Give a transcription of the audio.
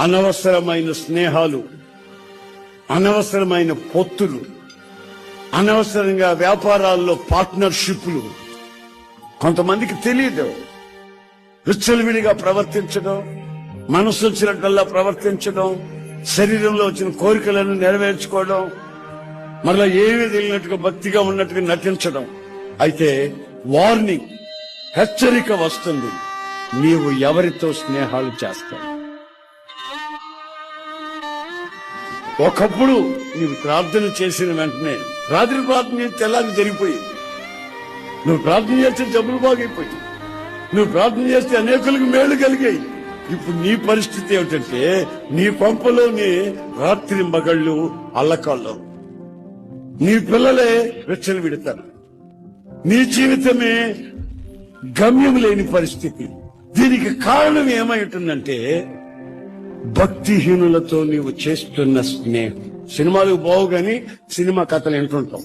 అనవసరమైన స్నేహాలు, అనవసరమైన పొత్తులు, అనవసరంగా వ్యాపారాల్లో పార్ట్నర్షిప్లు కొంతమందికి తెలియదు. విచ్చలవిడిగా ప్రవర్తించడం, మనసు వచ్చినట్లల్లా ప్రవర్తించడం, శరీరంలో వచ్చిన కోరికలను నెరవేర్చుకోవడం, మరలా ఏమీ తెలియనట్టుగా భక్తిగా ఉన్నట్టుగా నటించడం. అయితే వార్నింగ్, హెచ్చరిక వస్తుంది. నీవు ఎవరితో స్నేహాలు చేస్తావు? ఒకప్పుడు నీవు ప్రార్థన చేసిన వెంటనే రాత్రి ప్రార్థన చేస్తే తెల్లారి జరిగిపోయింది. నువ్వు ప్రార్థన చేస్తే జబ్బులు బాగైపోయింది. నువ్వు ప్రార్థన చేస్తే అనేకులకు మేళ్లు కలిగాయి. ఇప్పుడు నీ పరిస్థితి ఏమిటంటే నీ కొంపలోని రాత్రి మగళ్ళు అల్లకాళ్ళు, నీ పిల్లలే వెచ్చలు విడతారు, నీ జీవితమే గమ్యం లేని పరిస్థితి. దీనికి కారణం ఏమై ఉంటుందంటే భక్తిహీనులతో నీవు చేస్తున్న స్నేహం. సినిమాలు బావు గాని సినిమా కథలు వింటుంటాం.